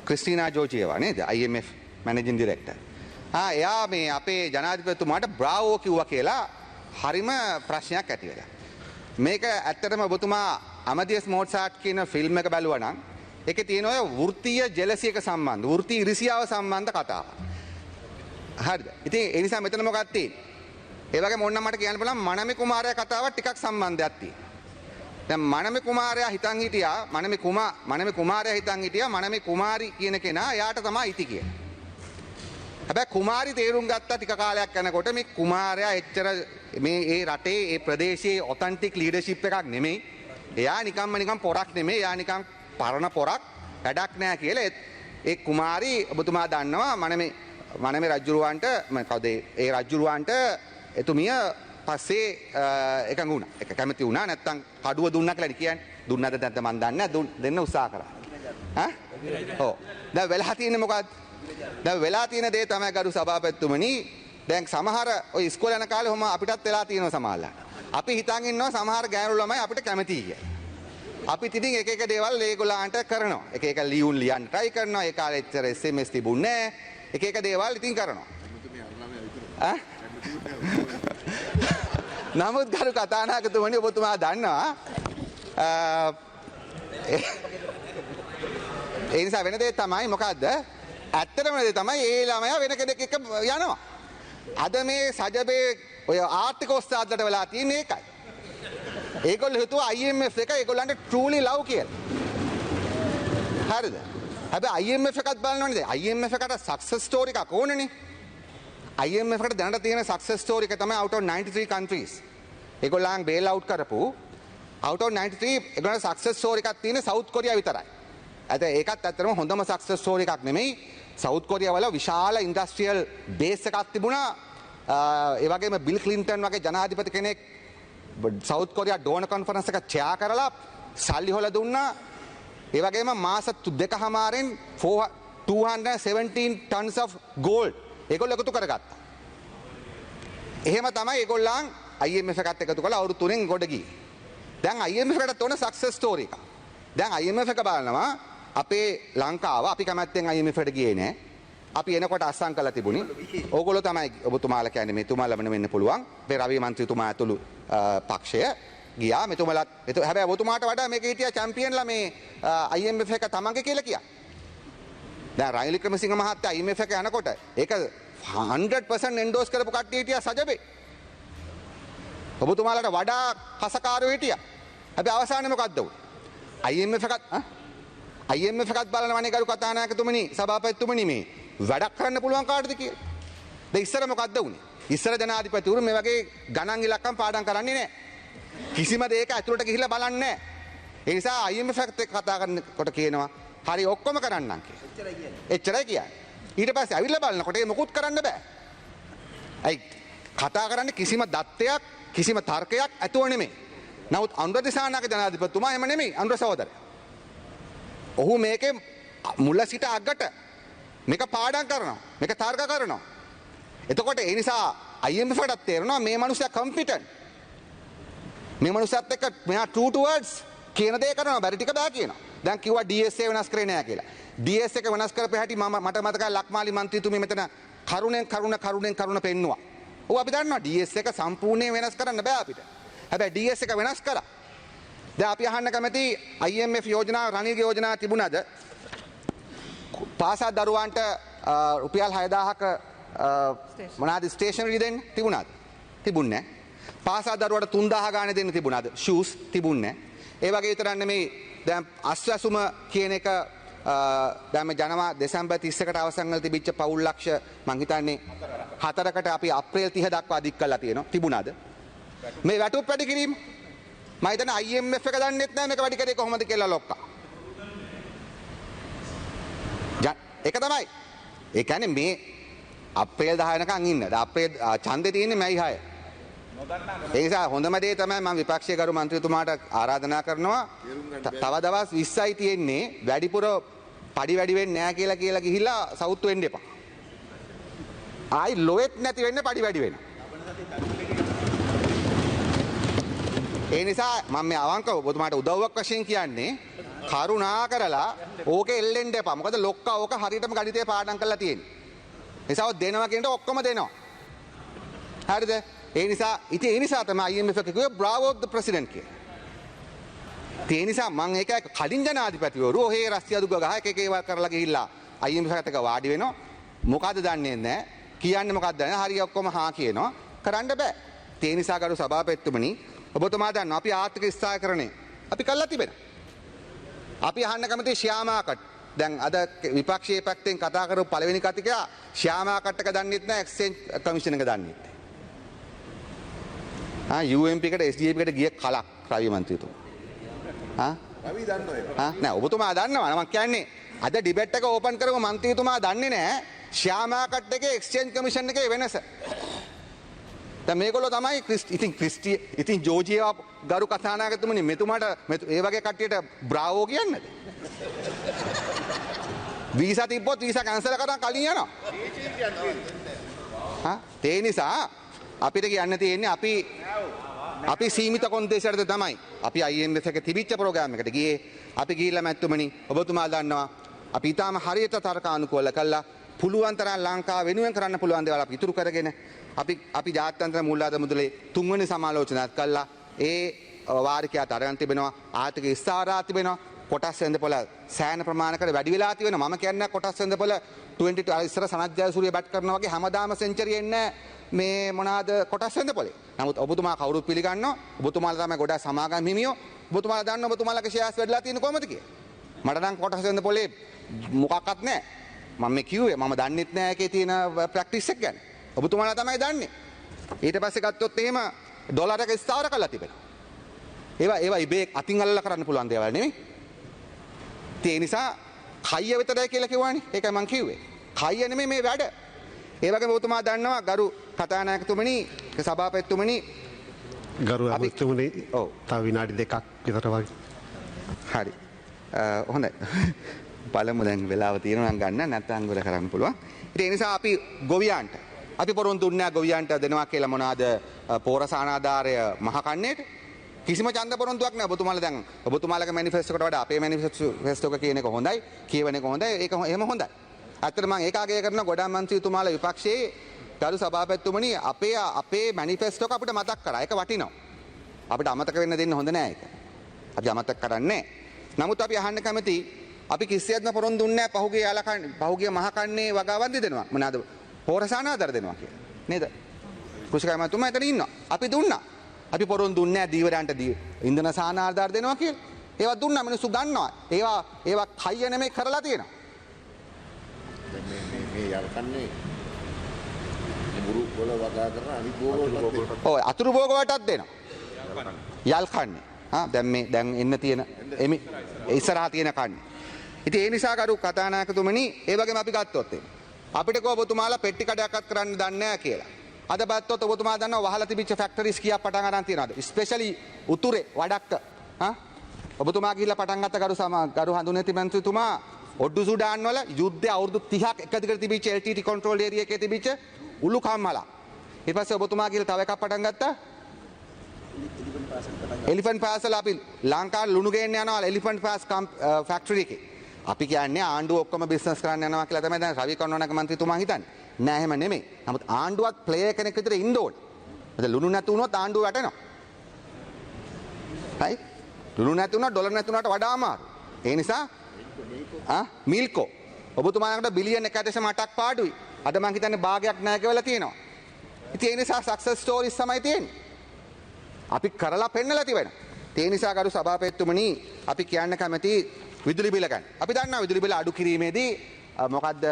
ක්‍රිස්ටිනා ජෝර්ජියවා නේද IMF මැනේජින් ඩිරෙක්ටර්. එයා මේ අපේ ජනාධිපතිතුමාට බ්‍රාවෝ කිව්වා කියලා හරිම ප්‍රශ්නයක් ඇති වෙලා. මේක ඇත්තටම ඔබතුමා අමදියස් මෝට්සාට් කියන ෆිල්ම් එක බැලුවා නම් ඒකේ තියෙන ඔය වෘත්තීය ජෙලසි එක සම්බන්ධ වෘත්තීය ඉරිසියාව සම්බන්ධ කතාවක්. හරිද? ඉතින් ඒ නිසා මෙතන මොකක්ද තියෙන්නේ? ඒ වගේම ඕනනම් මට කියන්න පුළුවන් මනමේ කුමාරයා කතාවත් ටිකක් සම්බන්ධයක් තියෙනවා. දැන් මනමේ කුමාරයා හිතන් හිටියා මනමේ කුමාරයා හිතන් හිටියා මනමේ කුමාරි කියන කෙනා එයාට තමයි ඉති කියලා. හැබැයි කුමාරි තේරුම් ගත්තා ටික කාලයක් යනකොට මේ කුමාරයා එච්චර මේ ඒ රටේ ඒ ප්‍රදේශයේ ඔතෙන්ටික් ලීඩර්ෂිප් එකක් නෙමෙයි. එයා නිකන් පොරක් නෙමෙයි. එයා නිකන් පරණ පොරක් වැඩක් නෑ කියලා ඒ කුමාරි ඔබතුමා දන්නවා මනමේ රජුරවන්ට කවුද ඒ රජුරවන්ට එතුමිය පස්සේ එකඟ වුණා. ඒක කැමති වුණා නැත්තම් කඩුව දුන්නා කියලා කියන්නේ. දුන්නද නැත්ද මන් දන්නේ නැහැ. දෙන්න උත්සාහ කරා. ඔව්. දැන් වෙලා තියෙන්නේ මොකද්ද? දැන් වෙලා තියෙන දේ තමයි ගරු සභාපතිතුමනි දැන් සමහර ඔය ඉස්කෝලේ යන කාලේ ඔහම අපිටත් වෙලා තියෙනවා සමහරලා. අපි හිතන් ඉන්නවා සමහර ගෑනු ළමයි අපිට කැමතියි කියලා. අපි ඉතින් එක දේවල් ඒගොල්ලන්ට කරනවා. එක ලියුම් ලියන්න try කරනවා. ඒ කාලේ ඉතර SMS තිබුණේ නැහැ. එක දේවල් ඉතින් කරනවා. නමුත් ගරු කතානායකතුමනි ඔබතුමා දන්නවා ඒ නිසා වෙන දේ තමයි මොකද්ද? ඇත්තටම දේ තමයි ඒ ළමයා වෙන කෙනෙක් එක්ක යනවා. අද මේ සජබේ ඔය ආර්ථික ඔස්තාද්ලට වෙලා තියෙන්නේ ඒකයි. ඒගොල්ලෝ හිතුවා IMF එක ඒගොල්ලන්ට truly love කියලා. හරිද? හැබැයි IMF එකත් බලනවනේ. IMF එකට success story එකක් ඕනනේ. IMF එකට දැනට තියෙන success story එක තමයි out of 93 countries. ඒගොල්ලන් bail out කරපු out of 93 ඒගොල්ලන් success story එකක් තියෙන South Korea විතරයි. ඒකත් ඇත්තටම හොඳම success story එකක් නෙමෙයි. South Korea වල විශාල industrial base එකක් තිබුණා. ඒ වගේම බිල් ක්ලින්ටන් වගේ ජනාධිපති කෙනෙක් South Korea donor conference එක chair කරලා සල්ලි හොල දුන්නා. ඒ වගේම මාස 2කමාරෙන් 217 tons of gold ඒගොල්ලෝ එකතු කරගත්තා. එහෙම තමයි ඒගොල්ලන් IMF එකත් එකතු කරලා අවුරුදු 3න් ගොඩ ගියේ. දැන් IMF එකට තෝරන success story එක. දැන් IMF එක බලනවා අපේ ලංකාව අපි කැමැත්තෙන් IMF එකට ගියේ නෑ. අපි එනකොට අස්සම් කළා තිබුණේ. ඕගොල්ලෝ තමයි ඔබතුමාලා කියන්නේ මෙතුමාලම වෙන්න පුළුවන්. මේ රවි මන්ත්‍රීතුමා ඇතුළු පක්ෂය ගියා මෙතුමාලත් හැබැයි ඔබතුමාට වඩා මේක හිටියා චැම්පියන්ලා මේ IMF එක තමන්ගේ කියලා කියා. දැන් රනිල් වික්‍රමසිංහ මහත්තයා IMF එක යනකොට ඒක 100% endorse කරපු කට්ටිය හිටියා සජබේ. ඔබතුමාලට වඩා කසකාරයෝ හිටියා. හැබැයි අවසානයේ මොකද්ද උනේ? IMF එකත් බලනවනේ කරු කතානායකතුමනි සභාපතිතුමනි මේ වැඩක් කරන්න පුළුවන් කාටද කියලා. දැන් ඉස්සර මොකද්ද උනේ? ඉස්සර ජනාධිපතිවරු මේ වගේ ගණන් ඉලක්කම් පාඩම් කරන්නේ නැහැ. කිසිම දෙයක ඇතුළට ගිහිල්ලා බලන්නේ නැහැ. ඒ නිසා IMF එකත් එක්ක කතා කරනකොට කියනවා හරි ඔක්කොම කරන්නම් කියලා. එච්චරයි කියන්නේ. ඊට පස්සේ අවිල්ල බලනකොට ඒ මොකුත් කරන්න බෑ. අයි කතා කරන්නේ කිසිම දත්තයක් කිසිම තර්කයක් ඇතුව නෙමෙයි. නමුත් අනුර දිසානායක ජනාධිපතිතුමා එහෙම නෙමෙයි අනුර සහෝදරයා. ඔහු මේකේ මුල සිට අගට මේක පාඩම් කරනවා. මේක තර්ක කරනවා. එතකොට ඒ නිසා IMF එකටත් තේරෙනවා මේ මනුස්සයා කම්පිටන්ට්. මේ මනුස්සයත් එක්ක මෙයා true to words කියන දේ කරනවා බැරි ටික බෑ කියනවා. දැන් කිව්වා DSA වෙනස් කරේ නෑ කියලා. DS එක වෙනස් කරපු හැටි මට මතකයි ලක්මාලි මන්ත්‍රීතුමිය මෙතන කරුණ පෙන්නවා. ඔව් අපි දන්නවා DS එක සම්පූර්ණයෙන් වෙනස් කරන්න බෑ අපිට. හැබැයි DS එක වෙනස් කරා. දැන් අපි අහන්න කැමති IMF යෝජනා රණීය යෝජනා තිබුණාද? පාසල් දරුවන්ට රුපියල් 6000ක මොනවාද ස්ටේෂනරි දෙන්න තිබුණාද? තිබුණේ නැහැ. පාසල් දරුවට 3000 ගානේ දෙන්න තිබුණාද? ෂූස් තිබුණේ නැහැ. ඒ වගේ විතරක් නෙමෙයි දැන් අස්වැසුම කියන එක දැන් මේ දෙසැම්බර් 31ට අවසන් වෙලා තිබිච්ච පවුල් ලක්ෂ මං හිතන්නේ 4කට අපි අප්‍රේල් 30 දක්වා අධික කරලා තියෙනවා. තිබුණාද? මේ වැටුප් වැඩි කිරීම මම හිතන්නේ IMF එක දන්නෙත් නැහැ මේක වැඩි කරේ කොහොමද කියලා ලොක්කා. ඒක තමයි. ඒ කියන්නේ මේ අප්‍රේල් 10 වෙනකන් ඉන්න. දැන් අප්‍රේල් ඡන්දේ තියෙන්නේ මැයි 6. ඒ නිසා හොඳම දේ තමයි මම විපක්ෂීය ගරු මන්ත්‍රීතුමාට ආරාධනා කරනවා තව දවස් 20යි තියෙන්නේ වැඩිපුර පඩි වැඩි වෙන්නේ නැහැ කියලා ගිහිල්ලා සවුත් වෙන්න එපා. ආයි ලොවෙත් නැති වෙන්නේ පඩි වැඩි වෙන. ඒ නිසා මම මේ අවංකව ඔබතුමාට උදව්වක් වශයෙන් කියන්නේ කරුණා කරලා ඕකේ එල්ලෙන්න එපා. මොකද ලොක්කා ඕක හරියටම ගණිතේ පාඩම් කරලා තියෙන්නේ. ඒසාව දෙනවා කියනට ඔක්කොම දෙනවා. හරිද? ඒ නිසා තමයි IMF එක කිව්වේ බ්‍රාවෝ ද ප්‍රෙසිඩන්ට් කියලා. ඒ නිසා මම ඒක කලින් ජනාධිපතිවරු ඔහේ රස්තිය දුක ගහ එක ඒවා කරලා ගිහිල්ලා IMF එකට වාඩි වෙනවා. මොකද්ද දන්නේ නැහැ. කියන්නේ මොකද්ද නැහැ. හරිය ඔක්කොම හා කියනවා. කරන්න බෑ. ඒ නිසා ගරු සභාපතිතුමනි ඔබතුමා දන්නවා අපි ආර්ථික ස්ථායකරණය අපි කළා තිබෙනවා. අපි අහන්න කැමති ශ්‍යාමාකට දැන් අද විපක්ෂයේ පැත්තෙන් කතා කරපු පළවෙනි කතිකයා ශ්‍යාමාකට එක දන්නෙත් නැහැ එක්ස්චේන්ජ් කමිෂන් එක දන්නෙත් නැහැ. UMP එකට SDP එකට ගිය කලක් රවි මන්ත්‍රීතුමා. රවි දන්නවද? නෑ ඔබතුමා දන්නවා මම කියන්නේ අද ඩිබේට් එක ඕපන් කරපු මන්ත්‍රීතුමා දන්නේ නැහැ ශ්‍යාමාකට එකේ එක්ස්චේන්ජ් කමිෂන් එකේ වෙනස. දැන් මේගොල්ලෝ තමයි ඉතින් ජෝර්ජියා ගරු කතානායකතුමනි මෙතුමාට ඒ වගේ කට්ටියට බ්‍රාවෝ කියන්නද? වීසා තිබ්බොත් වීසා කැන්සල් කරන් කලින් යනවා. ඒ නිසා අපිට කියන්න තියෙන්නේ අපි සීමිත කොන්දේශයටද තමයි අපි IMF එක තිබිච්ච ප්‍රෝග්‍රෑම් එකට ගියේ. අපි ගිහිල්ලා මැතිතුමනි ඔබතුමා දන්නවා අපි ඊටාම හරියට තර්කානුකූල කළා පුළුවන් තරම් ලංකාව වෙනුවෙන් කරන්න පුළුවන් දේවල් අපි ඉතුරු කරගෙන අපි ජාත්‍යන්තර මූල්‍යාධාර මුදලේ 3 වෙනි සමාලෝචනයක් කළා. ඒ වාරිකයට අරන් තිබෙනවා ආර්ථික ස්ථාරා තිබෙනවා කොටස් වෙන්දපොළ සෑහෙන ප්‍රමාණයකට වැඩි වෙලා තියෙනවා. මම කියන්නේ කොටස් වෙන්දපොළ 22 ඉස්සර සනත් ජයසූරිය බැට් කරනවා වගේ හැමදාම සෙන්චරි එන්නේ මේ මොනවාද කොටස් වෙන්දපොළේ. නමුත් ඔබතුමා කවුරුත් පිළිගන්නවා ඔබතුමාලා තමයි ගොඩක් සමාගම් හිමියෝ. ඔබතුමාලා දන්නවා ඔබතුමාලගේ ෂෙයාර්ස් වැඩිලා තියෙන්නේ කොහොමද කියලා. මට නම් කොටස් වෙන්දපොළේ මොකක්වත් නැහැ. මම මේ කිව්වේ මම දන්නෙත් නැහැ ඒකේ තියෙන ප්‍රැක්ටිස් එක ගැන. ඔබතුමාලා තමයි දන්නේ. ඊට පස්සේ ගත්තොත් එහෙම ඩොලර් එක ස්ථාවර කරලා තිබෙනවා. ඒවා ඉබේ අතින් අල්ලලා කරන්න පුළුවන් දේවල් නෙමෙයි. ඒ නිසා කයිය විතරයි කියලා කිව්වනේ. ඒකයි මම කිව්වේ. කයිය නෙමෙයි මේ වැඩ. ඒ වගේම ඔබතුමා දන්නවා ගරු කතානායකතුමනි, සභාපතිතුමනි ගරු අමාත්‍යතුමනි ඔව් තව විනාඩි 2ක් විතර වගේ. හරි. හොඳයි. බලමු දැන් වෙලාව තියෙනවා නම් ගන්න නැත්නම් ඉවර කරන්න පුළුවන්. ඒ නිසා අපි ගොවියන්ට අපි පොරොන්දු දුන්නා ගොවියන්ට දෙනවා කියලා මොනවාද පෝරසානාධාරය මහ කන්නේට කිසිම ඡන්ද පොරොන්දුවක් නැහැ. ඔබතුමාලගේ මැනිෆෙස්ටෝ එකට වඩා අපේ මැනිෆෙස්ටෝ එක කියන එක හොඳයි, කියවන එක හොඳයි. ඒක එහෙම හොඳයි. ඇත්තට මම ඒක අගය කරන ගොඩක් මන්ත්‍රීතුමාලා විපක්ෂයේ ගරු සභාපතිතුමනි අපේ මැනිෆෙස්ටෝ එක අපිට මතක් කරා. ඒක වටිනවා. අපිට අමතක වෙන්න දෙන්න හොඳ නෑ ඒක. අපි අමතක කරන්නේ නැහැ. නමුත් අපි අහන්න කැමති අපි කිසියක්ම පොරොන්දු දුන්නේ නැහැ පහුගිය මහ කන්නේ වගාවක් දෙනවා. මොනවාද? පෝරසානාධාර දෙනවා කියලා. නේද? කුෂිකා මහතුමා එතන ඉන්නවා. අපි දුන්නා. අපි පොරොන්දු දුන්නේ නැහැ දීවරයන්ට ඉන්ධන සානාධාර දෙනවා කියලා. ඒවා දුන්නා මිනිස්සු ගන්නවා. ඒවා කයිය නෙමෙයි කරලා තියෙනවා. මේ යල්කන්නේ මුරු වල වගා කරන අනිත් භෝගවලට ඔය අතුරු භෝග වලටත් දෙනවා. යල් කන්නේ. දැන් එන්න තියෙන ඉස්සරහා තියෙන කන්නේ. ඉතින් ඒ නිසා කරු කතානායකතුමනි ඒ වගේම අපි ගත්තොත් අපිට කො ඔබතුමාලා පෙට්ටි කඩයක්වත් කරන්න දන්නේ නැහැ කියලා. අද බැත්තොත් ඔබතුමා දන්නවා වහලා තිබිච්ච ෆැක්ටරිස් කීයක් පටන් ගන්න තියනවාද? ස්පෙෂලි උතුරේ වඩක්ක. ඔබතුමා ගිහිල්ලා පටන් ගත්ත ගරු හඳුනේති මන්ත්‍රීතුමා ඔඩ්ඩු සුඩාන් වල යුද්ධය අවුරුදු 30ක් එක දිගට තිබිච්ච LTT කන්ට්‍රෝල් ඒරියා එකේ තිබිච්ච උළු කම්මලා. ඊට පස්සේ ඔබතුමා ගිහිල්ලා තව එකක් පටන් ගත්තා. එලිෆන්ට් පාස් වල අපි ලංකාවේ ලුණු ගේන්න යනවා එලිෆන්ට් පාස් ෆැක්ටරි එකේ. අපි කියන්නේ ආණ්ඩුව ඔක්කොම බිස්නස් කරන්න යනවා කියලා තමයි දැන් රවි කරුණානායක මන්ත්‍රීතුමා හිතන්නේ. නෑ එහෙම නෙමෙයි. නමුත් ආණ්ඩුවත් ප්ලේයර් කෙනෙක් විතර ඉන්න ඕනේ. මොකද ලුණු නැති වුණොත් ආණ්ඩුව වැටෙනවා. right? ලුණු නැති වුණා ඩොලර් නැති වුණාට වඩා අමාරු. ඒ නිසා මිල්කෝ ඔබතුමාලකට බිලියන් 1.8ක් පාඩුයි. අද මං හිතන්නේ භාගයක් නැහැ කියලා තියෙනවා. ඉතින් ඒ නිසා සක්සස් ස්ටෝරිස් තමයි තියෙන්නේ. අපි කරලා පෙන්නලා තිබෙනවා. ඒ නිසා ගරු සභාපතිතුමනි අපි කියන්න කැමති විදුලි බිල ගැන. අපි දන්නවා විදුලි බිල අඩු කිරීමේදී මොකද්ද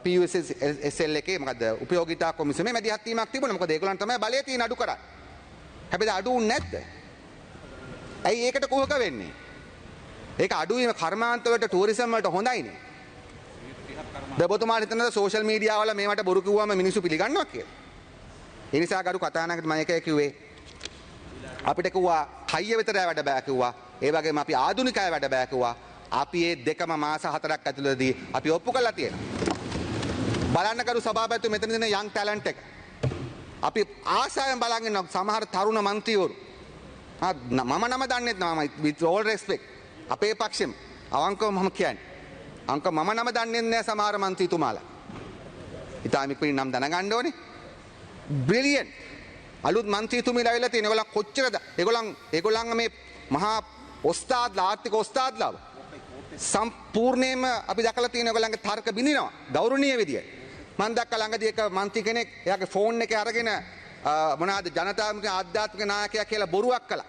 PUSL එකේ මොකද්ද උපයෝගිතා කොමිසමේ මැදිහත් වීමක් තිබුණා. මොකද ඒගොල්ලන් තමයි බලය තියෙන අඩු කරන්නේ. හැබැයි අඩු වුනේ නැද්ද? ඇයි ඒකට කුහක වෙන්නේ? ඒක අඩු වීම කර්මාන්ත වලට ටූරිසම් වලට හොඳයිනේ. ඔබතුමාලා හිතනද සෝෂල් මීඩියා වල මේවට බොරු කිව්වම මිනිස්සු පිළිගන්නවා කියලා? ඒ නිසා ගරු කතානායකට මම එකයි කිව්වේ අපිට කිව්වා හයිය විතරයි වැඩ බෑ කිව්වා. ඒ වගේම අපි ආධුනිකය වැඩ බෑ කිව්වා. අපි මේ දෙකම මාස 4ක් ඇතුළතදී අපි ඔප්පු කරලා තියෙනවා. බලන්න කරු සභාපතිතුමා මෙතන ඉන්න යන් ටැලන්ට් එක. අපි ආසාවෙන් බලන් ඉන්න සමහර තරුණ මන්ත්‍රීවරු. මම නම දන්නේ නැහැ මම with all respect. අපේ පක්ෂෙම අවංකව මම කියන්නේ. මම නම දන්නේ නැහැ සමහර මන්ත්‍රීතුමාලා. ඉතාලි පිටින් නම් දැනගන්න ඕනේ. බ්‍රිලියන්ට්. අලුත් මන්ත්‍රීතුමීලා ඇවිල්ලා තියෙන. ඒගොල්ලන් කොච්චරද? ඒගොල්ලන් මේ මහා ඔස්තාද්ලා ආර්ථික ඔස්තාද්ලා සම්පූර්ණයෙන්ම අපි දැකලා තියෙන ඒගොල්ලන්ගේ තර්ක බිඳිනවා ගෞරවනීය විදියට. මම දැක්ක ළඟදී එක මන්ත්‍රී කෙනෙක් එයාගේ ෆෝන් එකේ අරගෙන මොනවාද ජනතාවගේ ආධ්‍යාත්මික නායකයා කියලා බොරුවක් කළා.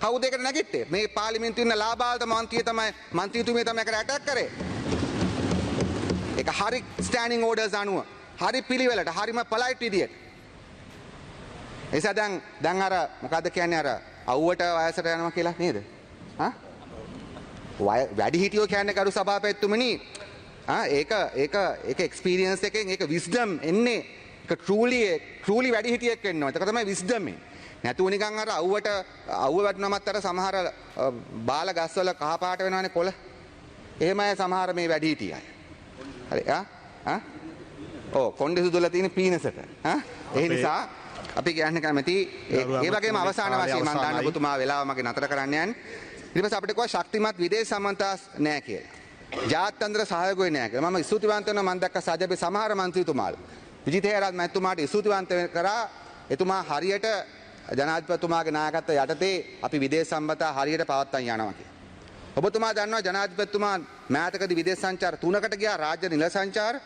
කවුද ඒකට නැගිට්ටේ? මේ පාර්ලිමේන්තුවේ ඉන්න ලාබාල්ත මන්ත්‍රීතුමිය තමයි ඒකට ඇටැක් කරේ. ඒක හරි ස්ටෑන්ඩින් ඕඩර්ස් අනුව හරි පිළිවෙලට හරිම පොලයිට් විදියට. එසා දැන් අර මොකද්ද කියන්නේ අර අවුවට වයසට යනවා කියලා නේද? වැඩි හිටියෝ කියන්නේ කරු සභාපතිතුමනි ඒක එක්ස්පීරියන්ස් එකෙන් ඒක විස්ඩම් එන්නේ ඒක ට්‍රූලි වැඩි හිටියෙක් වෙන්න ඕනේ. ඒක තමයි විස්ඩම් එන්නේ. නැතුව නිකන් අර අවුවට අවුව වැටුනමත් අර සමහර බාල ගස්වල කහ පාට වෙනවනේ කොළ. එහෙමයි සමහර මේ වැඩි හිටිය අය. හරි කොණ්ඩේ සුදුලා තියෙන පීනසට. ඒ නිසා අපි කියන්න කැමති ඒ වගේම අවසාන වශයෙන් මම දන්න ඔබතුමා වෙලාව මගේ නතර කරන්න යන්නේ. ඊට පස්සේ අපිට කොහොම ශක්තිමත් විදේශ සම්බන්ධතා නැහැ කියලා. ජාත්‍යන්තර සහයෝගය නැහැ කියලා. මම ස්තුතිවන්ත වෙනවා මම දැක්ක සජබේ සමහර මන්ත්‍රීතුමාලා. විජිත හේරත් මහත්මයාට ස්තුතිවන්ත කරා එතුමා හරියට ජනාධිපතිතුමාගේ නායකත්වය යටතේ අපි විදේශ සම්බන්ධතා හරියට පවත්වාගෙන යනවා කියලා. ඔබතුමා දන්නවා ජනාධිපතිතුමා මෑතකදී විදේශ සංචාර 3කට ගියා රාජ්‍ය නිල සංචාර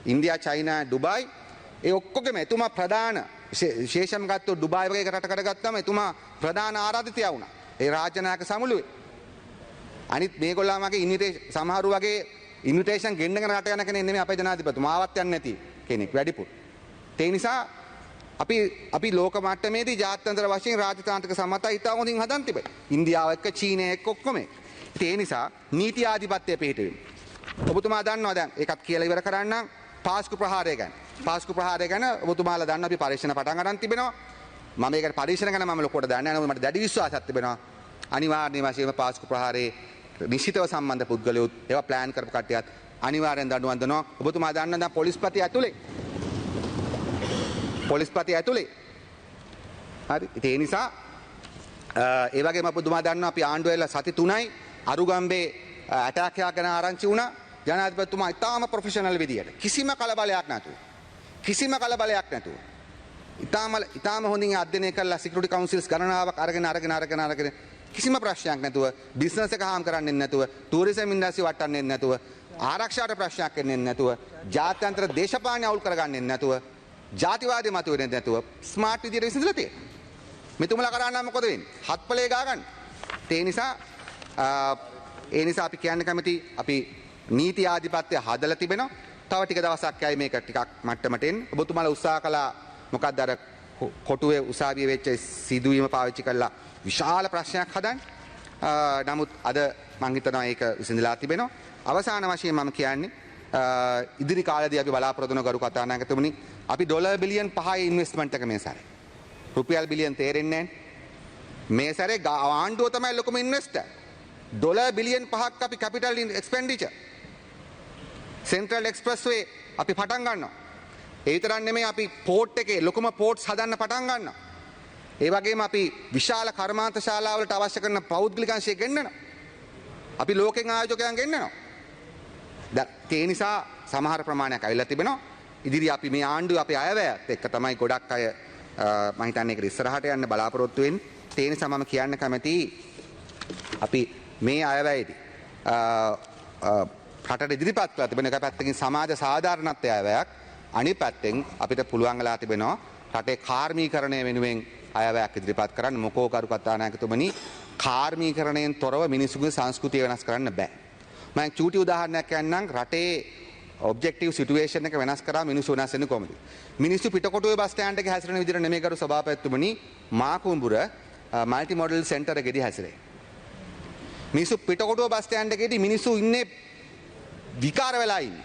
ඉන්දියා චයිනා ඩුබායි ඒ ඔක්කොගෙම එතුමා ප්‍රධාන විශේෂම ගත්තොත් ඩුබායි වගේ රටකට ගත්තම එතුමා ප්‍රධාන ආරාධිතයා වුණා. ඒ රාජ්‍ය නායක සමුළුවේ. අනිත් මේගොල්ලන්ගේ ඉන්විටේෂන් සමහරු වගේ ඉන්විටේෂන් ගෙන්නගෙන රට යන කෙනෙක් නෙමෙයි අපේ ජනාධිපතිතුමා. ආවත් යන්නේ නැති කෙනෙක් වැඩිපුර. ඒ නිසා අපි ලෝක මට්ටමේදී ජාත්‍යන්තර වශයෙන් රාජතාන්ත්‍රික සම්මතය ඉතා හොඳින් හදන් තිබේ. ඉන්දියාව එක්ක චීනය එක්ක ඔක්කොම. ඒ නිසා නීති ආධිපත්‍යය පිහිටවීම. ඔබතුමා දන්නවා දැන් ඒකත් කියලා ඉවර කරන්නම් පාස්කු ප්‍රහාරය ගැන. පාස්කු ප්‍රහාරය ගැන ඔබතුමාලා දන්නවා අපි පරීක්ෂණ පටන් ගන්න තිබෙනවා. මම ඒකට පරීක්ෂණ ගැන මම ලොකුවට දන්නේ නැහැ. මට දැඩි විශ්වාසයක් තිබෙනවා. අනිවාර්ය වශයෙන්ම පාස්කු ප්‍රහාරයේ නිශ්චිතව සම්බන්ධ පුද්ගලයොත් ඒවා ප්ලෑන් කරපු කට්ටියත් අනිවාර්යෙන් දඬුවම් දෙනවා. ඔබතුමා දන්නවා දැන් පොලිස්පති ඇතුලේ. හරි. ඒ නිසා ඒ වගේම ඔබතුමා දන්නවා අපි ආණ්ඩුව වෙලා සති 3යි අරුගම්බේ ඇටැක් එකක් ගැන ආරංචි වුණා. ජනාධිපතිතුමා ඉතාම ප්‍රොෆෙෂනල් විදියට කිසිම කලබලයක් නැතුව ඉතාම හොඳින් අධ්‍යයනය කරලා සිකියුරිටි කවුන්සිල්ස් ගණනාවක් අරගෙන කිසිම ප්‍රශ්නයක් නැතුව බිස්නස් එක හාම් කරන්නේ නැතුව ටූරිසම් ඉන්ඩස්ට්‍රි වටන්නේ නැතුව ආරක්ෂාවට ප්‍රශ්නයක් එන්නේ නැතුව ජාත්‍යන්තර දේශපාලනය අවුල් කරගන්නේ නැතුව ජාතිවාදී මත වෙන්නේ නැතුව ස්මාර්ට් විදියට විසඳලා තියෙනවා. මෙතුමලා කරා මොකද වෙන්නේ? හත්පලේ ගා ගන්න. ඒ නිසා අපි කියන්න කැමති අපි නීති ආධිපත්‍ය හදලා තිබෙනවා. තව ටික දවසක් යයි මේක ටිකක් මට්ටමට එන්න. ඔබතුමාලා උත්සාහ කළා මොකක්ද අර කොටුවේ උසාවියේ වෙච්ච සිදුවීම පාවිච්චි කරලා විශාල ප්‍රශ්නයක් හදන්න. නමුත් අද මම හිතනවා ඒක විසඳලා තිබෙනවා. අවසාන වශයෙන් මම කියන්නේ ඉදිරි කාලේදී අපි බලාපොරොත්තු වෙන ගරු කතානායකතුමනි අපි ඩොලර් බිලියන් 5යි ඉන්වෙස්ට්මන්ට් එක මේ සැරේ. රුපියල් බිලියන් තේරෙන්නේ නැහැ. මේ සැරේ ආණ්ඩුව තමයි ලොකුම ඉන්වෙස්ටර්. ඩොලර් බිලියන් 5ක් අපි කැපිටල් එක්ස්පෙන්ඩිචර්. සෙන්ට්‍රල් එක්ස්ප්‍රස්වේ අපි පටන් ගන්නවා. ඒ විතරක් නෙමෙයි අපි පෝට් එකේ ලොකුම පෝට්ස් හදන්න පටන් ගන්නවා. ඒ වගේම අපි විශාල කර්මාන්ත ශාලාවලට අවශ්‍ය කරන පෞද්ගලික අංශය ගෙන්නනවා. අපි ලෝකෙන් ආයෝජකයන් ගෙන්නනවා. ඒ නිසා සමහර ප්‍රමාණයක් ඇවිල්ලා තිබෙනවා. ඉදිරි අපි මේ ආණ්ඩුව අපේ අයවැයත් එක්ක තමයි ගොඩක් අය මම හිතන්නේ ඒකට ඉස්සරහට යන්න බලාපොරොත්තු වෙන්නේ. ඒ නිසා මම කියන්න කැමතියි අපි මේ අයවැයේදී රටට ඉදිරිපත් කරලා තිබෙන එක පැත්තකින් සමාජ සාධාරණත්වය අයවැයක්, අනිත් පැත්තෙන් අපිට පුළුවන් වෙලා තිබෙනවා රටේ කාර්මීකරණය වෙනුවෙන් අයවැයක් ඉදිරිපත් කරන්න. මොකෝ කරු කතානායකතුමනි, කාර්මීකරණයෙන් තොරව මිනිසුන්ගේ සංස්කෘතිය වෙනස් කරන්න බෑ. මම චූටි උදාහරණයක් කියන්නම්. රටේ ඔබ්ජෙක්ටිව් සිටුේෂන් එක වෙනස් කරා මිනිස්සු වෙනස් වෙන්නේ කොහොමද? මිනිස්සු පිටකොටුවේ බස් ස්ටෑන්ඩ් එකේ හැසිරෙන විදිහට නෙමෙයි කරු සභාපතිතුමනි, මාකුඹුර මල්ටි මොඩල් සෙන්ටර් එකේදී හැසිරෙන්නේ. මිනිස්සු පිටකොටුව බස් ස්ටෑන්ඩ් එකේදී මිනිස්සු ඉන්නේ විකාර වෙලා ඉන්නේ.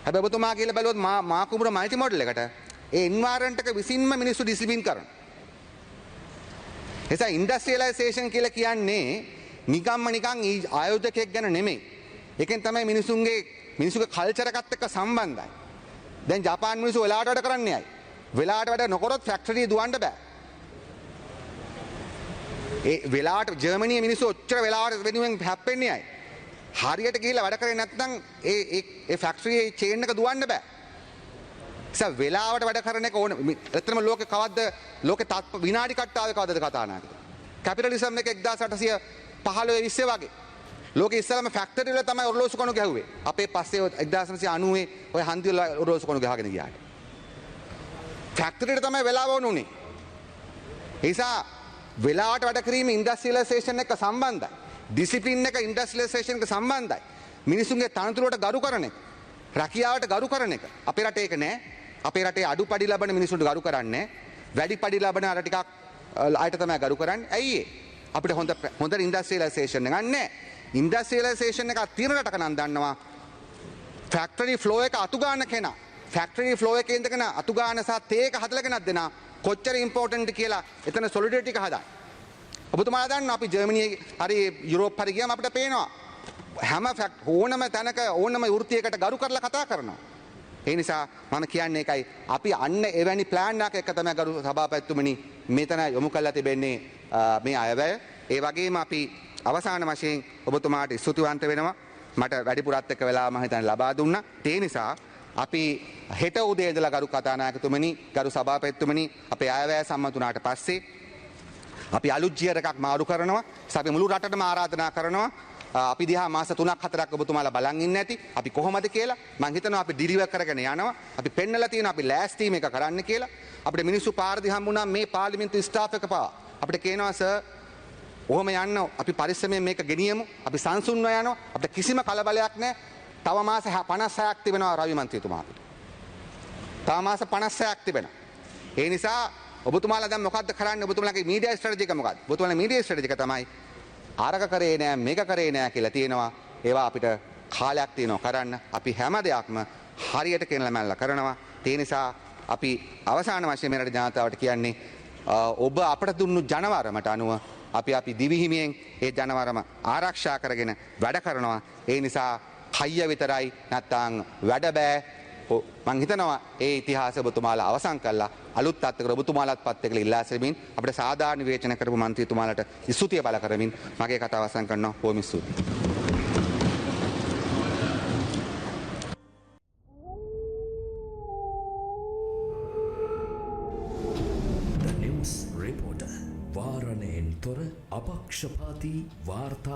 හැබැයි ඔබතුමා කියලා බැලුවොත් මාකුඹුර මල්ටි මොඩල් එකට ඒ එන්වයරන්මන්ට් එක විසින්ම මිනිස්සු ඩිසිප්ලින් කරනවා. එසා ඉන්ඩස්ට්‍රියලයිසේෂන් කියලා කියන්නේ නිකන් ආයෝජකයෙක් ගැන නෙමෙයි. ඒකෙන් තමයි මිනිසුන්ගේ කල්චර් එකත් එක්ක සම්බන්ධයි. දැන් ජපාන් මිනිස්සු වෙලාවට වැඩ කරන්නේ අය. වෙලාවට වැඩ නොකරොත් ෆැක්ටරිය දුවන්න බෑ. ඒ වෙලාවට ජර්මනියේ මිනිස්සු ඔච්චර වෙලාවට වෙනුවෙන් හැප්පෙන්නේ අය. හරියට ගිහිල්ලා වැඩ කරේ නැත්නම් ඒ ෆැක්ටරියේ චේන් එක දුවන්න බෑ. ඒ වෙලාවට වැඩ කරන එක ඕන. ඇත්තටම ලෝකේ කවද්ද විනාඩි කට්ටාවේ කවදද කතා නායකද? කැපිටලිසම් එක 1815 වගේ. ලෝකෙ ඉස්සලම ෆැක්ටරි වල තමයි ඔරලෝසු කණු ගැහුවේ. අපේ පස්සේ 1990 ඔය හන්දි වල ඔරලෝසු කණු ගහගෙන ගියාට. ෆැක්ටරියට තමයි වෙලාව වුණේ. ඒ නිසා වෙලාවට වැඩ කිරීම ඉන්ඩස්ට්‍රියලයිසේෂන් එක සම්බන්ධයි. ඩිසිප්ලින් එක ඉන්ඩස්ට්‍රියලයිසේෂන් එක සම්බන්ධයි. මිනිසුන්ගේ තනතුරට ගරු කරන එක, රැකියාවට ගරු කරන එක. අපේ රටේ ඒක නෑ. අපේ රටේ අඩුපඩි ලබන මිනිසුන්ට ගරු කරන්නේ, වැඩිපඩි ලබන අර ටිකක් අයට තමයි ගරු කරන්නේ. ඇයි ඒ? අපිට හොඳ ඉන්ඩස්ට්‍රියලයිසේෂන් එකක් නැහැ. ඉන්ඩස්ට්‍රියලයිසේෂන් එකක් තියෙන රටක නම් දන්නවා ෆැක්ටරි ෆ්ලෝ එක අතු ගන්න කෙනා, ෆැක්ටරි ෆ්ලෝ එකේ ඉඳගෙන අතු ගන්න සහ තේ එක හදලා ගෙනත් දෙනා කොච්චර ඉම්පෝටන්ට් කියලා එතන සොලිඩරිටි එක හදාන්න. ඔබතුමාලා දන්නවා අපි ජර්මනියේ හරි යුරෝප් හරි ගියාම අපිට පේනවා හැම ඕනම තැනක ඕනම වෘත්තියකට ගරු කරලා කතා කරනවා. ඒ නිසා මම කියන්නේ ඒකයි, අපි අන්න එවැනි ප්ලෑන් එකක් එක්ක තමයි ගරු සභාපතිතුමනි මෙතන යොමු කරලා තිබෙන්නේ මේ අයවැය. ඒ වගේම අපි අවසාන වශයෙන් ඔබතුමාට ස්තුතිවන්ත වෙනවා. මට වැඩිපුරත් එක්ක වෙලා මම හිතන්නේ ලබා දුන්නා. ඒ නිසා අපි හෙට උදේ ඉඳලා ගරු කතානායකතුමනි, ගරු සභාපතිතුමනි, අපේ අයවැය සම්මත වුණාට පස්සේ අපි අලුත් ජියර් එකක් මාරු කරනවා. අපි මුළු රටටම ආරාධනා කරනවා. අපි දිහා මාස 3-4ක් ඔබතුමාලා බලන් ඉන්න ඇති. අපි කොහොමද කියලා මම හිතනවා අපි ඩිලිවර් කරගෙන යනවා. අපි පෙන්නලා තියෙනවා අපි ලෑස්ති මේක කරන්න කියලා. අපිට මිනිස්සු පාරදී හම්බුණා මේ පාර්ලිමේන්තු ස්ටාෆ් එක පාවා. අපිට කියනවා සර් ඔහොම යන්න අපි පරිස්සමෙන් මේක ගෙනියමු. අපි සංසුන්ව යනවා. අපිට කිසිම කලබලයක් නැහැ. තව මාස 56ක් තිබෙනවා රවි මන්ත්‍රීතුමා අපිට. තව මාස 56ක් තිබෙනවා. ඒ නිසා ඔබතුමාලා දැන් මොකද්ද කරන්නේ? ඔබතුමාලගේ මීඩියා ස්ට්‍රැටජි එක මොකක්ද? ඔබතුමාලගේ මීඩියා ස්ට්‍රැටජි එක තමයි ආරක කරේ නෑ, මේක කරේ නෑ කියලා තියෙනවා. ඒවා අපිට කාලයක් තියෙනවා කරන්න. අපි හැම දෙයක්ම හරියට කෙනලා මැල්ලා කරනවා. ඒ නිසා අපි අවසාන වශයෙන් මේ රට ජනතාවට කියන්නේ ඔබ අපට දුන්නු ජනවරමට අනුව අපි දිවිහිමියෙන් ඒ ජනවරම ආරක්ෂා කරගෙන වැඩ කරනවා. ඒ නිසා කයිය විතරයි නැත්තම් වැඩ බෑ. මං හිතනවා ඒ ඉතිහාසය ඔබතුමාලා අවසන් කළා. අලුත් තත්ත්වයකට ඔබතුමාලාත් පත් එක්කලා ඉල්ලා සිටිමින් අපිට සාධාරණ විවේචන කරපු මන්ත්‍රීතුමාලට ස්තුතිය බල කරමින් මගේ කතාව අවසන් කරනවා. බොහොම ස්තුතියි. The News Reporter වාරණයෙන් තොර අපක්ෂපාතී වාර්තා